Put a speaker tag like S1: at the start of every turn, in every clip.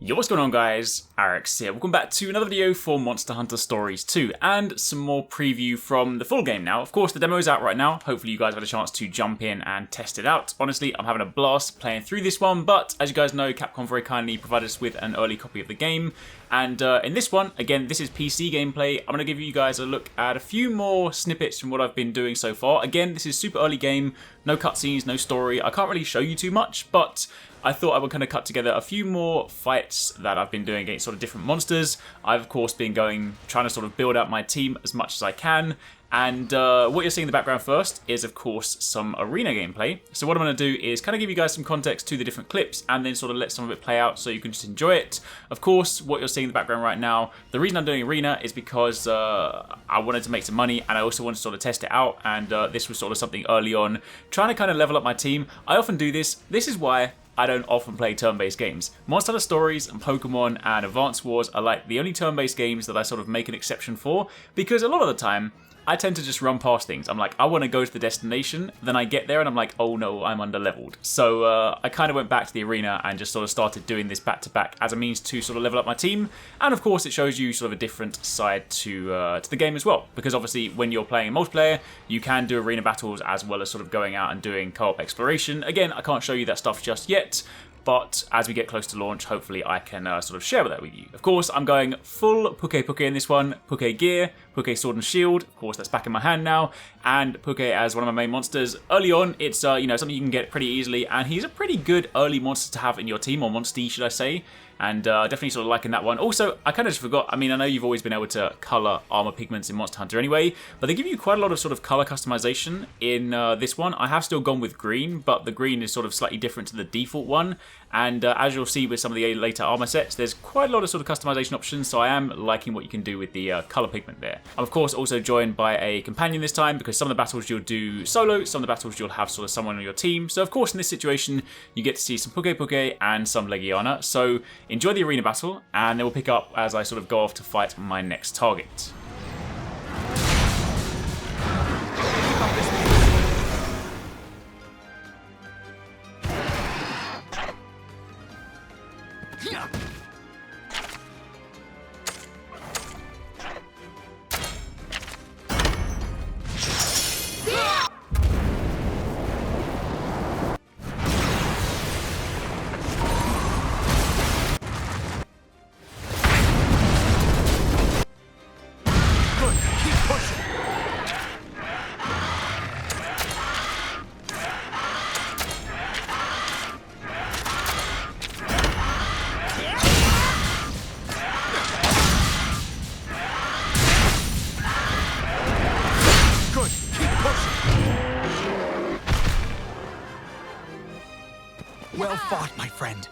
S1: Yo, what's going on guys? Arekkz here. Welcome back to another video for Monster Hunter Stories 2 and some more preview from the full game now. Of course, the demo is out right now. Hopefully you guys have had a chance to jump in and test it out. Honestly, I'm having a blast playing through this one, but as you guys know, Capcom very kindly provided us with an early copy of the game. And in this one, again, this is PC gameplay. I'm going to give you guys a look at a few more snippets from what I've been doing so far. Again, this is super early game, no cutscenes, no story. I can't really show you too much, but I thought I would kind of cut together a few more fights that I've been doing against sort of different monsters. I've, of course, been trying to sort of build out my team as much as I can. And what you're seeing in the background first is, of course, some arena gameplay. So what I'm going to do is kind of give you guys some context to the different clips and then sort of let some of it play out so you can just enjoy it. Of course, what you're seeing in the background right now, the reason I'm doing arena is because I wanted to make some money and I also wanted to sort of test it out. And this was sort of something early on, trying to kind of level up my team. I often do this. This is why I don't often play turn-based games. Monster Hunter Stories and Pokemon and Advance Wars are like the only turn-based games that I sort of make an exception for, because a lot of the time I tend to just run past things. I'm like, I want to go to the destination, then I get there and I'm like, oh no, I'm under-leveled. So I kind of went back to the arena and just sort of started doing this back-to-back as a means to sort of level up my team. And of course, it shows you sort of a different side to the game as well. Because obviously, when you're playing multiplayer, you can do arena battles as well as sort of going out and doing co-op exploration. Again, I can't show you that stuff just yet, but as we get close to launch, hopefully I can sort of share that with you. Of course, I'm going full Puke in this one. Puke gear, Puke sword and shield. Of course, that's back in my hand now. And Puke as one of my main monsters. Early on, it's something you can get pretty easily. And he's a pretty good early monster to have in your team, or monster, should I say. And definitely sort of liking that one. Also, I kind of just forgot, I mean, I know you've always been able to color armor pigments in Monster Hunter anyway, but they give you quite a lot of sort of color customization in this one. I have still gone with green, but the green is sort of slightly different to the default one. And as you'll see with some of the later armor sets, there's quite a lot of sort of customization options, so I am liking what you can do with the color pigment there. I'm of course also joined by a companion this time, because some of the battles you'll do solo, some of the battles you'll have sort of someone on your team. So of course in this situation, you get to see some Puke and some Legiana. So enjoy the arena battle, and then we'll pick up as I sort of go off to fight my next target.
S2: Well fought, my friend.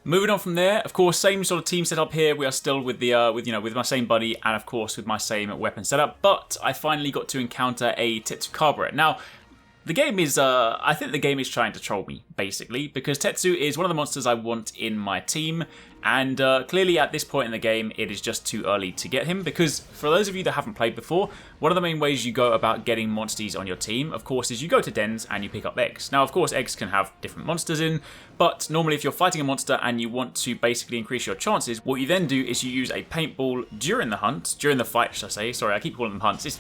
S1: Moving on from there, of course, same sort of team setup here. We are still with the with my same buddy, and of course with my same weapon setup. But I finally got to encounter a Tetsu. Now, the game is, I think the game is trying to troll me, basically, because Tetsu is one of the monsters I want in my team, and clearly at this point in the game, it is just too early to get him, because for those of you that haven't played before, one of the main ways you go about getting monsters on your team, of course, is you go to dens and you pick up eggs. Now, of course, eggs can have different monsters in, but normally if you're fighting a monster and you want to basically increase your chances, what you then do is you use a paintball during the fight, should I say. Sorry, I keep calling them hunts.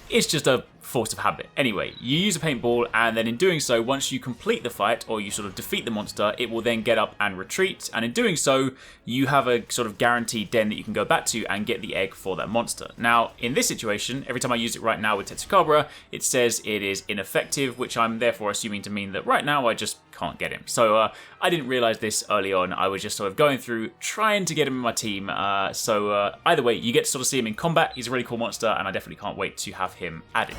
S1: It's just a force of habit. Anyway, you use a paintball, and then in doing so, once you complete the fight, or you sort of defeat the monster, it will then get up and retreat, and in doing so, you have a sort of guaranteed den that you can go back to and get the egg for that monster. Now, in this situation, every time I use it right now with Tetsu, it says it is ineffective, which I'm therefore assuming to mean that right now I just can't get him. So I didn't realize this early on. I was just sort of going through, trying to get him in my team. Either way, you get to sort of see him in combat. He's a really cool monster, and I definitely can't wait to have him added.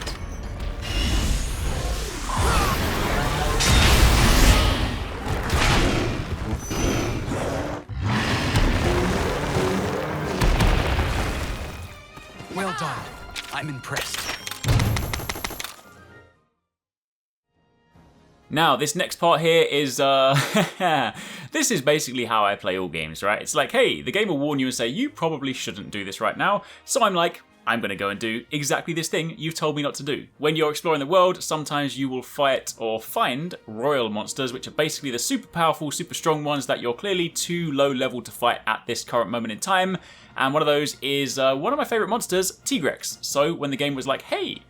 S2: Well done. I'm impressed.
S1: Now, this next part here is, this is basically how I play all games, right? It's like, hey, the game will warn you and say, you probably shouldn't do this right now. So I'm like, I'm going to go and do exactly this thing you've told me not to do. When you're exploring the world, sometimes you will fight or find royal monsters, which are basically the super powerful, super strong ones that you're clearly too low level to fight at this current moment in time. And one of those is one of my favourite monsters, Arekkz. So when the game was like, hey,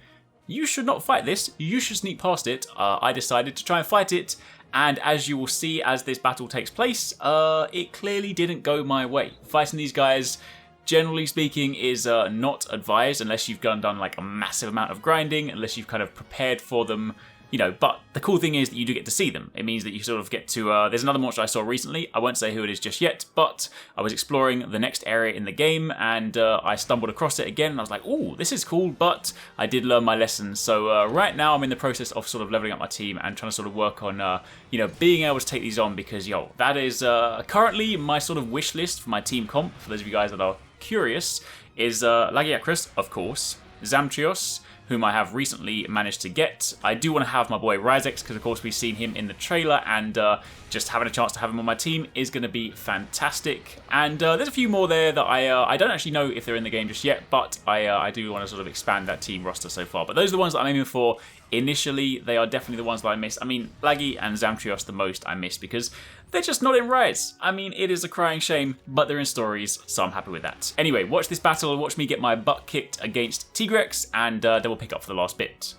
S1: you should not fight this, you should sneak past it, I decided to try and fight it. And as you will see as this battle takes place, it clearly didn't go my way. Fighting these guys, generally speaking, is not advised unless you've done like a massive amount of grinding, unless you've kind of prepared for them, you know. But the cool thing is that you do get to see them. It means that you sort of get to, there's another monster I saw recently, I won't say who it is just yet, but I was exploring the next area in the game and I stumbled across it again and I was like, ooh, this is cool, but I did learn my lesson. So right now I'm in the process of sort of leveling up my team and trying to sort of work on, you know, being able to take these on, because, yo, that is currently my sort of wish list for my team comp, for those of you guys that are curious, is Arekkz, of course, Zamtrios, whom I have recently managed to get. I do want to have my boy Arekkz, because of course we've seen him in the trailer, and just having a chance to have him on my team is going to be fantastic. And there's a few more there that I don't actually know if they're in the game just yet, but I do want to sort of expand that team roster so far. But those are the ones that I'm aiming for. Initially, they are definitely the ones that I miss. I mean, Laggy and Zamtrios the most I miss, because they're just not in raids. I mean, it is a crying shame, but they're in stories, so I'm happy with that. Anyway, watch this battle, watch me get my butt kicked against Arekkz, and then we'll pick up for the last bit.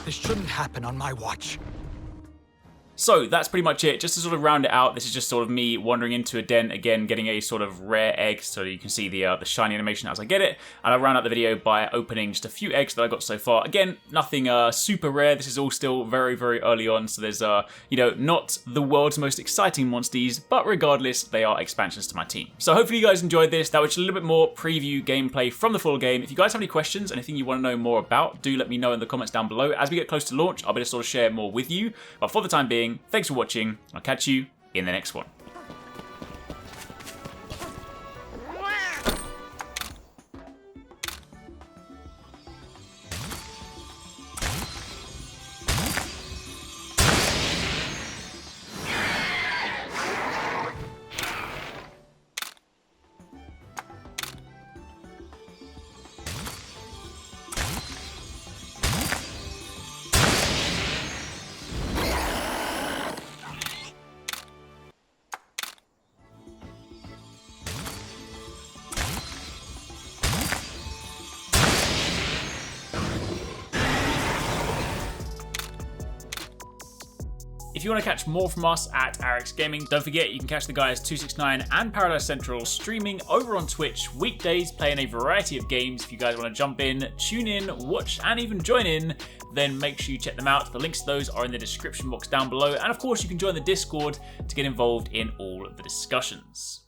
S2: This shouldn't happen on my watch.
S1: So that's pretty much it. Just to sort of round it out, this is just sort of me wandering into a den again, getting a sort of rare egg, so you can see the shiny animation as I get it. And I'll round out the video by opening just a few eggs that I got so far. Again, nothing super rare. This is all still very, very early on, so there's you know, not the world's most exciting monsties, but regardless, they are expansions to my team. So hopefully you guys enjoyed this. That was just a little bit more preview gameplay from the full game. If you guys have any questions, anything you want to know more about, do let me know in the comments down below. As we get close to launch, I'll be able to sort of share more with you. But for the time being, thanks for watching. I'll catch you in the next one. If you want to catch more from us at Arekkz Gaming, don't forget you can catch the guys TwoSixNine and Paradise Central streaming over on Twitch weekdays, playing a variety of games. If you guys want to jump in, tune in, watch, and even join in, then make sure you check them out. The links to those are in the description box down below, and of course you can join the Discord to get involved in all of the discussions.